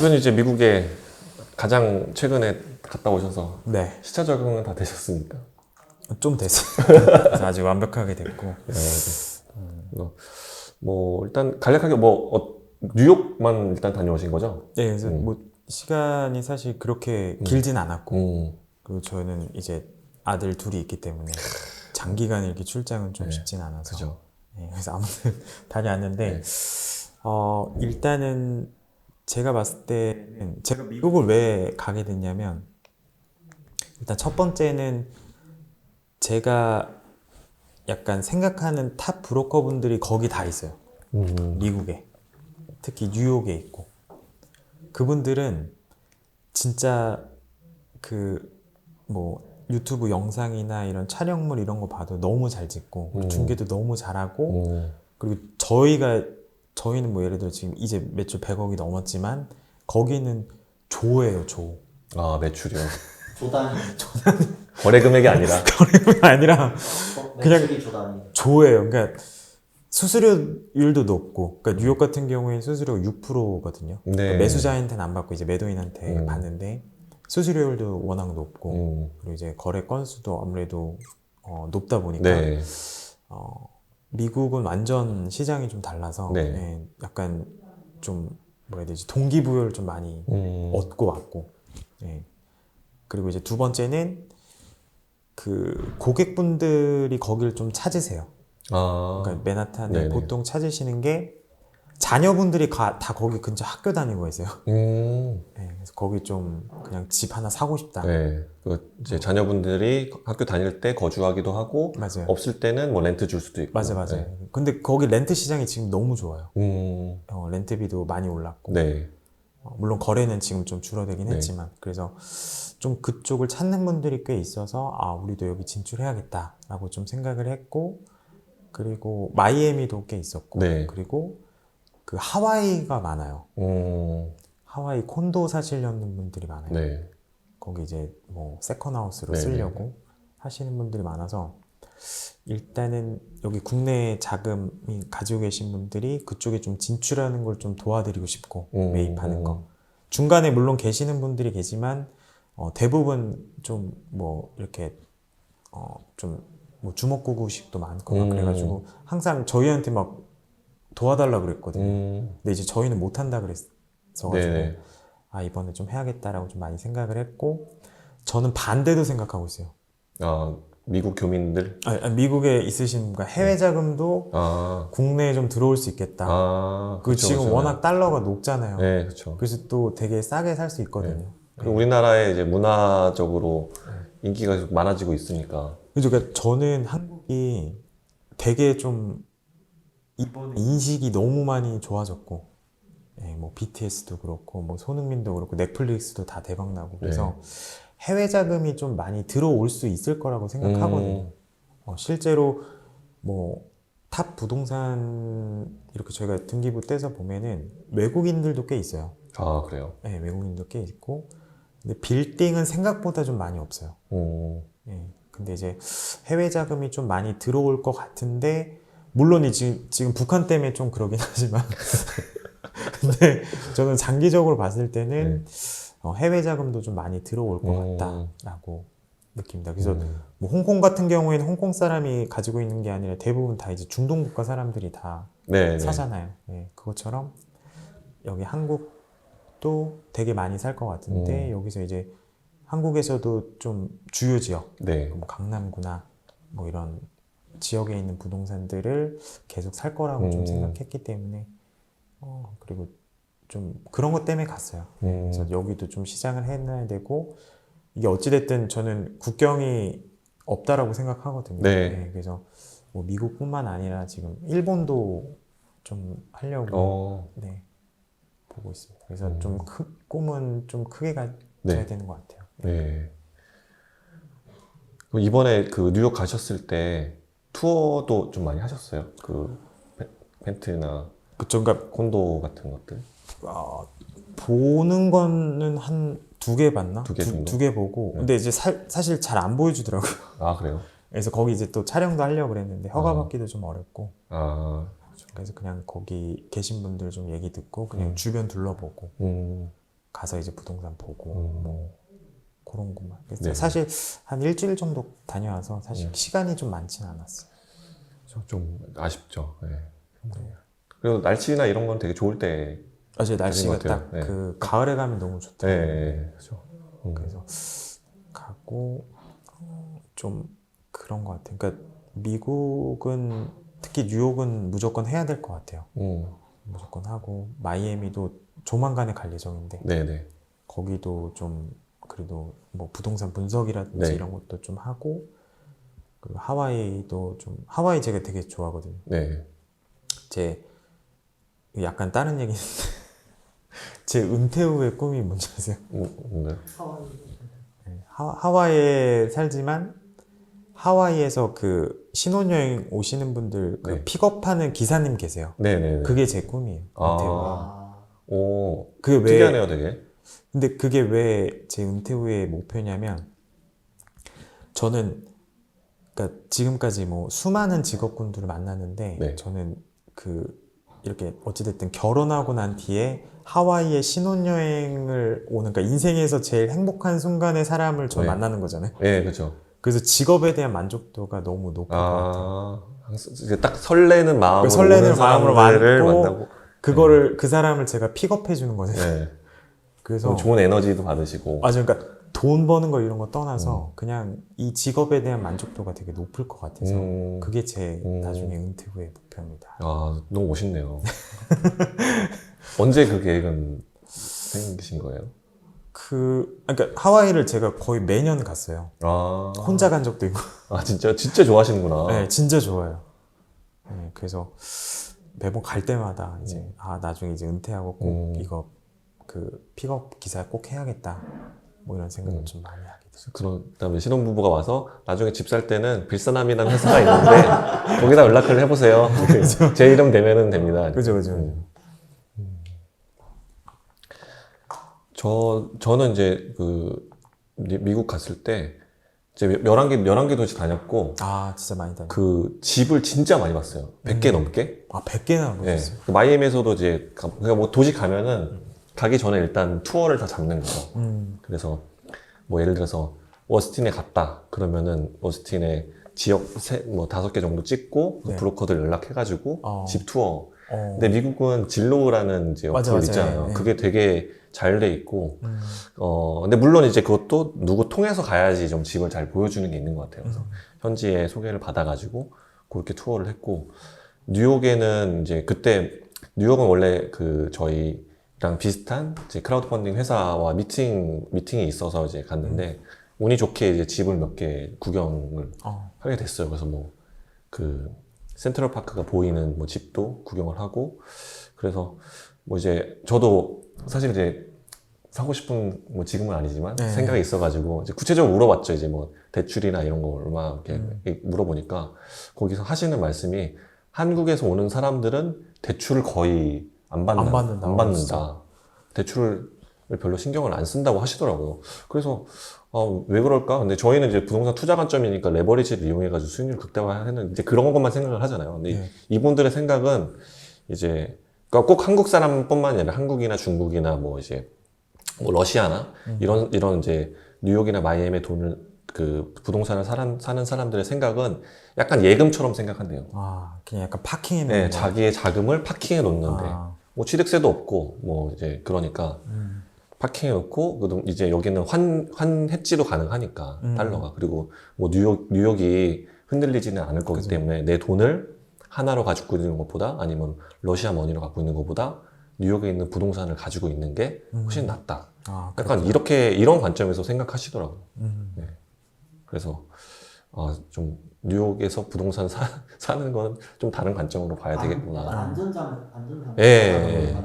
대표님 이제 미국에 가장 최근에 갔다 오셔서 네, 시차 적응은 다 되셨습니까? 좀 됐어요. 그래서 아직 완벽하게 됐고. 뭐 일단 간략하게 뉴욕만 일단 다녀오신 거죠? 네, 그래서 뭐 시간이 사실 그렇게 길진 않았고, 그리고 저는 이제 아들 둘이 있기 때문에 장기간 이렇게 출장은 좀 쉽진 않아서. 그죠. 네, 그래서 아무튼 다녀왔는데, 네. 일단은 제가 봤을 때는 제가 미국을 왜 가게 됐냐면, 일단 첫 번째는 제가 약간 생각하는 탑 브로커 분들이 거기 다 있어요. 미국에. 특히 뉴욕에 있고. 그분들은 진짜 유튜브 영상이나 이런 촬영물 이런 거 봐도 너무 잘 찍고, 그리고 중계도 너무 잘하고, 그리고 저희는 뭐 예를 들어 지금 이제 매출 100억이 넘었지만, 거기는 조예요, 조. 아, 매출이요. 조단위. 거래 금액이 아니라. 그게 아니라 그냥 매출이 조단위. 조예요. 그러니까 수수료율도 높고, 그러니까 뉴욕 같은 경우에는 수수료가 6%거든요. 네. 그러니까 매수자한테는 안 받고 이제 매도인한테 받는데 수수료율도 워낙 높고, 그리고 이제 거래 건수도 아무래도 높다 보니까 네. 미국은 완전 시장이 좀 달라서 네. 예, 약간 좀 뭐라 해야 되지, 동기부여를 좀 많이 얻고 왔고, 예. 그리고 이제 두 번째는 그 고객분들이 거기를 좀 찾으세요. 아, 그러니까 맨하탄에 네네. 보통 찾으시는 게 자녀분들이 다 거기 근처 학교 다니고 있어요. 네, 그래서 거기 좀 그냥 집 하나 사고 싶다. 네. 이제 자녀분들이 학교 다닐 때 거주하기도 하고, 맞아요. 없을 때는 뭐 렌트 줄 수도 있고. 맞아요. 네. 근데 거기 렌트 시장이 지금 너무 좋아요. 음, 렌트비도 많이 올랐고, 네. 물론 거래는 지금 좀 줄어들긴 네. 했지만, 그래서 좀 그쪽을 찾는 분들이 꽤 있어서 우리도 여기 진출해야겠다라고 좀 생각을 했고, 그리고 마이애미도 꽤 있었고, 네. 그리고 그 하와이가 많아요. 하와이 콘도 사시려는 분들이 많아요. 네. 거기 이제 뭐 세컨하우스로 네네. 쓰려고 하시는 분들이 많아서, 일단은 여기 국내 자금이 가지고 계신 분들이 그쪽에 좀 진출하는 걸 좀 도와드리고 싶고, 매입하는 거. 중간에 물론 계시는 분들이 계지만 대부분 좀 뭐 이렇게 좀 뭐 주먹구구식도 많고 막 그래가지고 항상 저희한테 막 도와달라 그랬거든요. 근데 이제 저희는 못한다 그랬어가지고 네네. 이번에 좀 해야겠다라고 좀 많이 생각을 했고, 저는 반대도 생각하고 있어요. 아, 미국 교민들? 미국에 있으신 분과 해외 자금도 아, 국내에 좀 들어올 수 있겠다. 그 그쵸, 지금 그쵸. 워낙 달러가 높잖아요. 네, 그렇죠. 그래서 또 되게 싸게 살 수 있거든요. 네. 그리고 우리나라에 이제 문화적으로 인기가 계속 많아지고 있으니까. 그러니까 저는 한국이 되게 좀 이번에 인식이 너무 많이 좋아졌고, 뭐 BTS도 그렇고, 뭐 손흥민도 그렇고, 넷플릭스도 다 대박 나고, 그래서 해외 자금이 좀 많이 들어올 수 있을 거라고 생각하거든요. 실제로 뭐 탑 부동산 이렇게 저희가 등기부 떼서 보면은 외국인들도 꽤 있어요. 아, 그래요? 네, 외국인도 꽤 있고, 근데 빌딩은 생각보다 좀 많이 없어요. 예, 근데 이제 해외 자금이 좀 많이 들어올 것 같은데, 물론 지금 북한 때문에 좀 그러긴 하지만, 근데 저는 장기적으로 봤을 때는 해외 자금도 좀 많이 들어올 것 같다라고 느낍니다. 그래서 뭐 홍콩 같은 경우에는 홍콩 사람이 가지고 있는 게 아니라 대부분 다 이제 중동 국가 사람들이 다 네, 사잖아요. 네, 그것처럼 여기 한국도 되게 많이 살 것 같은데, 여기서 이제 한국에서도 좀 주요 지역, 네. 뭐 강남구나 뭐 이런 지역에 있는 부동산들을 계속 살 거라고 좀 생각했기 때문에, 그리고 좀 그런 것 때문에 갔어요. 그래서 여기도 좀 시장을 해놔야 되고, 이게 어찌됐든 저는 국경이 없다라고 생각하거든요. 네. 그래서 뭐 미국뿐만 아니라 지금 일본도 좀 하려고 보고 있습니다. 그래서 좀 꿈은 좀 크게 가져야 되는 것 같아요. 네. 그럼 이번에 그 뉴욕 가셨을 때 투어도 좀 많이 하셨어요? 그 펜트나 그쵸. 그러니까 콘도 같은 것들? 보는 거는 한 2개 봤나? 두 개 정도? 2개 보고. 근데 이제 사실 잘 안 보여주더라고요. 아, 그래요? 그래서 거기 이제 또 촬영도 하려고 그랬는데 허가 받기도 좀 어렵고. 아, 그래서 그냥 거기 계신 분들 좀 얘기 듣고 그냥 주변 둘러보고. 가서 이제 부동산 보고 뭐 그런 것만. 그래서 네. 사실 한 일주일 정도 다녀와서 사실 시간이 좀 많지는 않았어요. 좀 아쉽죠. 네. 그리고 날씨나 이런 건 되게 좋을 때. 어제 날씨가 것 같아요. 딱 네. 그 가을에 가면 너무 좋더라고요. 네, 그렇죠. 그래서 가고 좀 그런 것 같아요. 그러니까 미국은 특히 뉴욕은 무조건 해야 될 것 같아요. 무조건 하고 마이애미도 조만간에 갈 예정인데 네네. 거기도 좀 그래도 뭐 부동산 분석이라든지 네. 이런 것도 좀 하고 그리고 하와이도 좀 하와이 제가 되게 좋아하거든요. 네. 제 약간 다른 얘기인데 제 은퇴 후의 꿈이 뭔지 아세요? 뭔가요? 하와이에 살지만 하와이에서 그 신혼여행 오시는 분들 그 네. 픽업하는 기사님 계세요. 네네네. 그게 제 꿈이에요. 은퇴 후. 오, 그게 왜? 특이하네요, 되게. 근데 그게 왜 제 은퇴 후의 목표냐면 저는 그러니까 지금까지 뭐 수많은 직업군들을 만났는데 네. 저는 그 이렇게 어찌됐든 결혼하고 난 뒤에 하와이에 신혼여행을 오는 그러니까 인생에서 제일 행복한 순간의 사람을 저 네. 만나는 거잖아요. 네, 그렇죠. 그래서 직업에 대한 만족도가 너무 높을 것 같아요. 항상 이제 딱 설레는 마음으로 설레는 오는 마음으로 사람들을 만나고 만나고. 그거를 그 사람을 제가 픽업해 주는 거죠. 네. 그래서 좋은 에너지도 받으시고. 맞아요. 그러니까 돈 버는 거 이런 거 떠나서 그냥 이 직업에 대한 만족도가 되게 높을 것 같아서 그게 제 나중에 은퇴 후의 목표입니다. 너무 멋있네요. 언제 그 계획은 생기신 거예요? 그러니까 하와이를 제가 거의 매년 갔어요. 혼자 간 적도 있고. 진짜 좋아하시는구나. 네, 진짜 좋아요. 네, 그래서 매번 갈 때마다 이제 나중에 이제 은퇴하고 꼭 이거 그 픽업 기사 꼭 해야겠다. 뭐 이런 생각을 좀 많이 하게 됐어요. 그다음에 신혼부부가 와서 나중에 집 살 때는 빌사남이라는 회사가 있는데 거기다 연락을 해보세요. 제 이름 되면은 됩니다. 그죠. 저는 이제 그 미국 갔을 때 이제 11개 도시 다녔고 진짜 많이 다녔어요. 그 집을 진짜 많이 봤어요. 100개 넘게. 100개나 네. 보셨어요? 그 마이애미에서도 이제 그러니까 뭐 도시 가면은 가기 전에 일단 투어를 다 잡는 거죠. 그래서 뭐 예를 들어서 워스틴에 갔다 그러면은 워스틴에 지역 뭐 5개 정도 찍고 네. 브로커들 연락해가지고 집 투어. 근데 네. 미국은 진로우라는 이제 어플 있잖아요. 네. 그게 되게 잘 돼 있고, 근데 물론 이제 그것도 누구 통해서 가야지 좀 집을 잘 보여주는 게 있는 것 같아요. 그래서 현지에 소개를 받아가지고 그렇게 투어를 했고, 뉴욕에는 이제 그때 뉴욕은 원래 그 저희랑 비슷한 이제 크라우드 펀딩 회사와 미팅이 있어서 이제 갔는데 운이 좋게 이제 집을 몇 개 구경을 하게 됐어요. 그래서 뭐 그 센트럴 파크가 보이는 뭐 집도 구경을 하고, 그래서 뭐 이제 저도 사실 이제 사고 싶은 뭐 지금은 아니지만 네. 생각이 있어가지고 이제 구체적으로 물어봤죠. 이제 뭐 대출이나 이런 거 얼마 이렇게 물어보니까 거기서 하시는 말씀이 한국에서 오는 사람들은 대출을 거의 안 받는다. 대출을 별로 신경을 안 쓴다고 하시더라고요. 그래서 왜 그럴까? 근데 저희는 이제 부동산 투자 관점이니까 레버리지를 이용해가지고 수익률 극대화하는 이제 그런 것만 생각을 하잖아요. 근데 네. 이분들의 생각은 이제 그러니까 꼭 한국 사람뿐만 아니라 한국이나 중국이나 뭐 이제 뭐 러시아나 이런 이제 뉴욕이나 마이애미에 돈을 그 부동산을 사는 사람들의 생각은 약간 예금처럼 생각한대요. 그냥 약간 파킹해 놓는 네, 거. 자기의 자금을 파킹해 놓는데 뭐 취득세도 없고 뭐 이제 그러니까 파킹해 놓고 그럼 이제 여기는 환해지도 가능하니까 달러가 그리고 뭐 뉴욕이 흔들리지는 않을 거기 때문에 내 돈을 하나로 가지고 있는 것보다 아니면 러시아 머니로 갖고 있는 것보다 뉴욕에 있는 부동산을 가지고 있는 게 훨씬 낫다. 약간 이런 관점에서 생각하시더라고요. 네. 그래서 좀 뉴욕에서 부동산 사는 건 좀 다른 관점으로 봐야 되겠구나. 안전장. 예.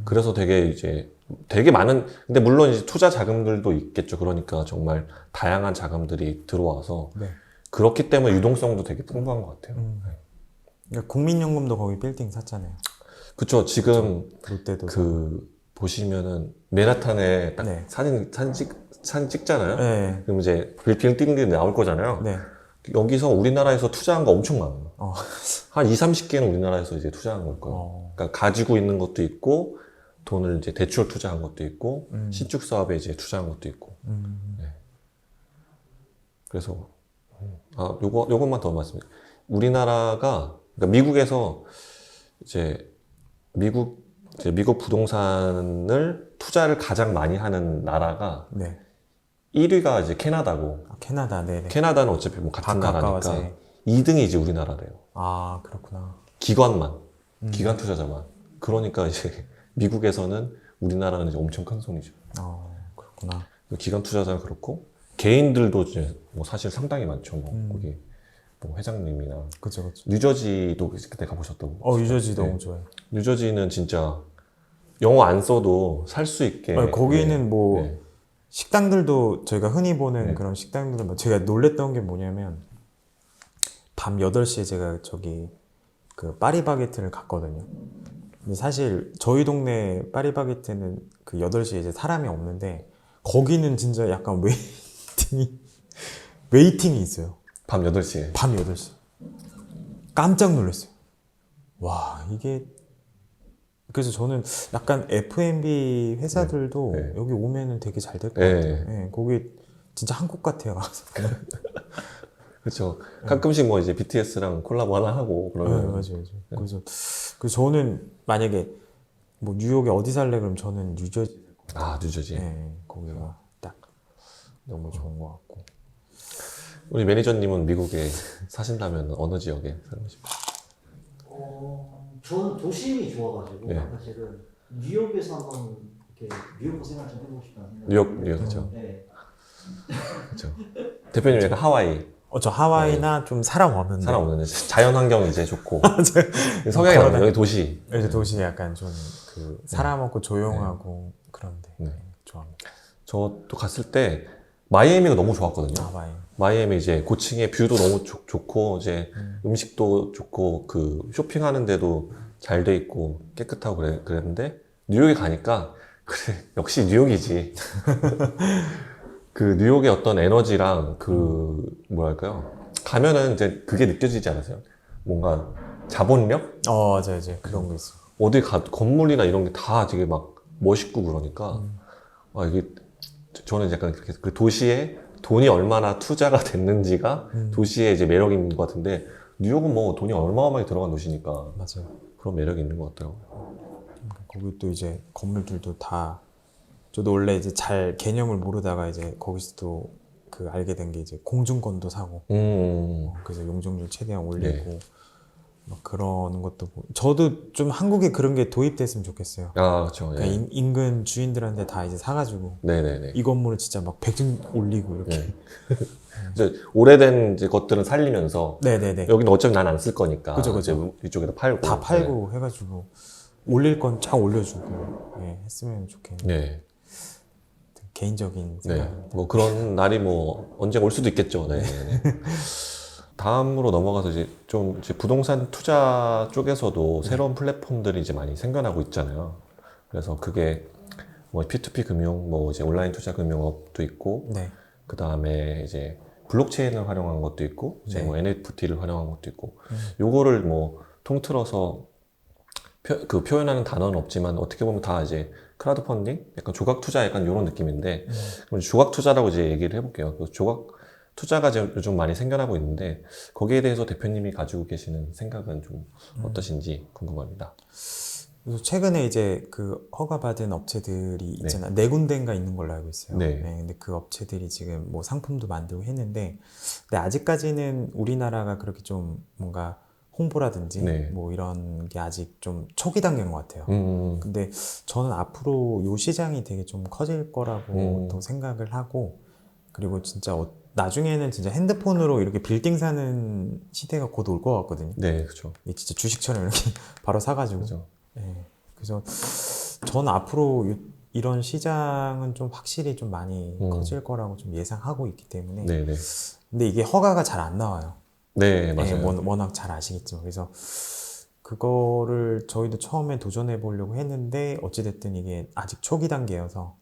그래서 되게 많은, 근데 물론 이제 투자 자금들도 있겠죠. 그러니까 정말 다양한 자금들이 들어와서 네. 그렇기 때문에 유동성도 되게 풍부한 것 같아요. 그러니까 국민연금도 거기 빌딩 샀잖아요. 그쵸. 지금 롯데도 보시면은 맨하탄에 딱 네. 사진 찍잖아요. 네. 그럼 이제 빌딩들이 나올 거잖아요. 네. 여기서 우리나라에서 투자한 거 엄청 많아요. 한 20, 30개는 우리나라에서 이제 투자한 걸 거예요. 그러니까 가지고 있는 것도 있고 돈을 이제 대출 투자한 것도 있고 신축 사업에 이제 투자한 것도 있고. 네. 그래서 요것만 더 말씀드릴게요. 우리나라가 그러니까 미국에서 이제 미국 부동산을 투자를 가장 많이 하는 나라가 네. 1위가 이제 캐나다고. 캐나다, 네네. 캐나다는 어차피 뭐 같은 다 나라니까 가까워서. 2등이 이제 우리나라래요. 아, 그렇구나. 기관 투자자만. 그러니까 이제 미국에서는 우리나라는 이제 엄청 큰 손이죠. 그렇구나. 기관 투자자는 그렇고 개인들도 이제 뭐 사실 상당히 많죠. 뭐 거기 뭐 회장님이나 그쵸. 뉴저지도 그때 가보셨다고. 뉴저지 네. 너무 좋아요. 뉴저지는 진짜 영어 안 써도 살 수 있게. 거기는 뭐 네. 식당들도 저희가 흔히 보는 네. 그런 식당들은 제가 놀랬던 게 뭐냐면 밤 8시에 제가 저기 그 파리바게트를 갔거든요. 근데 사실 저희 동네 파리바게트는 그 8시에 이제 사람이 없는데 거기는 진짜 약간 웨이팅이 있어요. 밤 8시에. 밤 8시. 깜짝 놀랐어요. 와, 이게 그래서 저는 약간 F&B 회사들도 네. 여기 오면은 되게 잘 될 것 네. 같아요. 네, 거기 진짜 한국 같아요. 그렇죠. 가끔씩 뭐 이제 BTS랑 콜라보 하나 하고 그러면. 맞아요. 그래서 저는 만약에 뭐 뉴욕에 어디 살래 그러면 저는 뉴저지. 뉴저지. 네, 거기가 딱 너무 좋은 것 같고. 우리 매니저님은 미국에 사신다면 어느 지역에 살고 싶어요? 저는 도심이 좋아가지고 네. 사실은 뉴욕에서 한번 이렇게 뉴욕 생활 좀 해보고 싶다는 생각이 뉴욕 그렇죠. 네. 그렇죠. 대표님 약간 하와이. 저 하와이나 좀 사람 없는데. 사람 없는데 자연 환경 이제 좋고 성향이 나요. 여기 도시. 이제 도시 약간 좀 그 사람 없고 조용하고 그런데 네. 좋아합니다. 저도 갔을 때 마이애미가 너무 좋았거든요. 하와이. 마이애미 이제 고층에 뷰도 너무 좋고 이제 음식도 좋고 그 쇼핑하는 데도 잘 돼 있고 깨끗하고 그랬는데 뉴욕에 가니까 그래 역시 뉴욕이지. 그 뉴욕의 어떤 에너지랑 그 뭐랄까요? 가면은 이제 그게 느껴지지 않으세요? 뭔가 자본력? 맞아요. 이제 그런 거 있어. 어디 건물이나 이런 게 다 되게 막 멋있고 그러니까 이게 저는 약간 그렇게 그 도시에 돈이 얼마나 투자가 됐는지가 도시의 이제 매력인 것 같은데 뉴욕은 뭐 돈이 어마어마하게 들어간 도시니까 맞아요. 그런 매력이 있는 것 같더라고요. 거기 또 이제 건물들도 다 저도 원래 이제 잘 개념을 모르다가 이제 거기서도 그 알게 된 게 이제 공중권도 사고 그래서 용적률 최대한 올리고 막 그런 것도 저도 좀 한국에 그런 게 도입됐으면 좋겠어요. 그렇죠. 그러니까 인근 주인들한테 다 이제 사가지고 네네네. 이 건물을 진짜 막 100층 올리고 이렇게. 네. 이제 오래된 이제 것들은 살리면서 네네네. 여기는 어차피 난 안 쓸 거니까 그죠. 이제 이쪽에다 팔고 다 팔고 해가지고 올릴 건 쫙 올려주고 했으면 좋겠네요. 네. 개인적인 네. 생각입니다. 뭐 그런 날이 뭐 언제 올 수도 있겠죠. 네. 다음으로 넘어가서 이제 부동산 투자 쪽에서도 새로운 플랫폼들이 이제 많이 생겨나고 있잖아요. 그래서 그게 뭐 P2P 금융, 뭐 이제 온라인 투자 금융업도 있고, 네. 그 다음에 이제 블록체인을 활용한 것도 있고, 이제 네. 뭐 NFT를 활용한 것도 있고, 요거를 뭐 통틀어서 표현하는 단어는 없지만 어떻게 보면 다 이제 크라우드 펀딩, 약간 조각 투자 약간 이런 느낌인데, 그럼 조각 투자라고 이제 얘기를 해볼게요. 그 조각 투자가 요즘 많이 생겨나고 있는데 거기에 대해서 대표님이 가지고 계시는 생각은 좀 어떠신지 궁금합니다. 그래서 최근에 이제 그 허가받은 업체들이 있잖아요. 네 군데인가 있는 걸로 알고 있어요. 네. 근데 그 업체들이 지금 뭐 상품도 만들고 했는데, 근데 아직까지는 우리나라가 그렇게 좀 뭔가 홍보라든지 네. 뭐 이런 게 아직 좀 초기 단계인 것 같아요. 근데 저는 앞으로 이 시장이 되게 좀 커질 거라고 또 생각을 하고, 그리고 진짜 나중에는 진짜 핸드폰으로 이렇게 빌딩 사는 시대가 곧 올 것 같거든요. 네, 그렇죠. 진짜 주식처럼 이렇게 바로 사가지고. 그렇죠. 그래서 저는 앞으로 이런 시장은 좀 확실히 좀 많이 커질 거라고 좀 예상하고 있기 때문에. 네네. 근데 이게 허가가 잘 안 나와요. 네, 맞아요. 워낙 잘 아시겠지만. 그래서 그거를 저희도 처음에 도전해 보려고 했는데 어찌됐든 이게 아직 초기 단계여서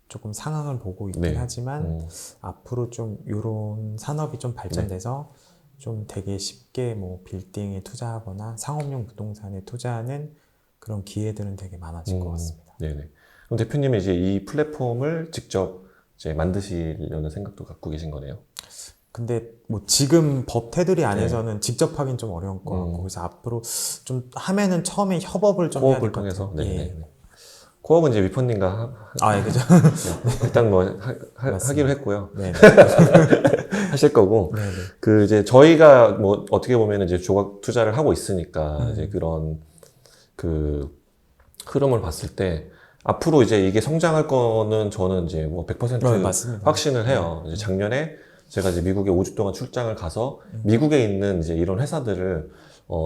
조금 상황을 보고 있긴 네. 하지만 앞으로 좀 이런 산업이 좀 발전돼서 좀 되게 쉽게 뭐 빌딩에 투자하거나 상업용 부동산에 투자하는 그런 기회들은 되게 많아질 것 같습니다. 네네. 그럼 대표님은 이제 이 플랫폼을 직접 이제 만드시려는 생각도 갖고 계신 거네요. 근데 뭐 지금 법 테두리 안에서는 직접 하긴 좀 어려울 것 같고 그래서 앞으로 좀 하면은 처음에 협업을 좀 해야 코업을 될 것 통해서. 같아요. 네네. 예. 코업은 이제 위퍼님과 예, 그죠. 일단 뭐 맞습니다. 하기로 했고요. 네. 하실 거고. 네. 그 이제 저희가 뭐 어떻게 보면 이제 조각 투자를 하고 있으니까 이제 그런 그 흐름을 봤을 때 앞으로 이제 이게 성장할 거는 저는 이제 뭐 100% 맞습니다. 확신을 해요. 이제 작년에 제가 이제 미국에 5주 동안 출장을 가서 미국에 있는 이제 이런 회사들을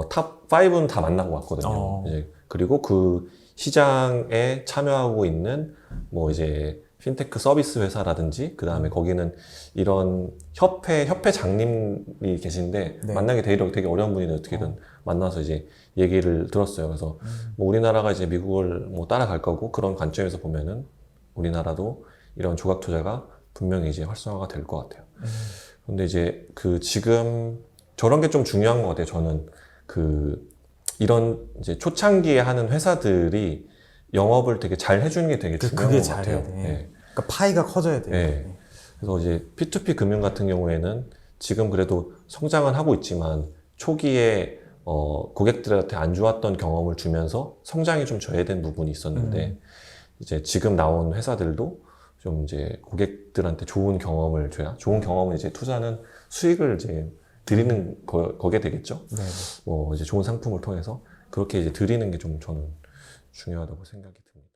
탑 5는 다 만나고 왔거든요. 이제 그리고 그 시장에 참여하고 있는 뭐 이제 핀테크 서비스 회사라든지 그 다음에 거기는 이런 협회 장님이 계신데 네. 만나기 되게 어려운 분인데 어떻게든 만나서 이제 얘기를 들었어요. 그래서 뭐 우리나라가 이제 미국을 뭐 따라갈 거고 그런 관점에서 보면은 우리나라도 이런 조각 투자가 분명히 이제 활성화가 될 것 같아요. 근데 이제 그 지금 저런 게 좀 중요한 것 같아요. 저는 그 이런 이제 초창기에 하는 회사들이 영업을 되게 잘 해주는 게 되게 중요한 그게 것 잘해야 같아요. 돼. 네. 그러니까 파이가 커져야 돼요. 네. 그래서 이제 P2P 금융 같은 경우에는 지금 그래도 성장은 하고 있지만 초기에 고객들한테 안 좋았던 경험을 주면서 성장이 좀 저해된 부분이 있었는데 이제 지금 나온 회사들도 좀 이제 고객들한테 좋은 경험을 줘야 좋은 경험은 이제 투자는 수익을 이제 드리는 거게 되겠죠. 네. 뭐 이제 좋은 상품을 통해서 그렇게 이제 드리는 게 좀 저는 중요하다고 생각이 듭니다.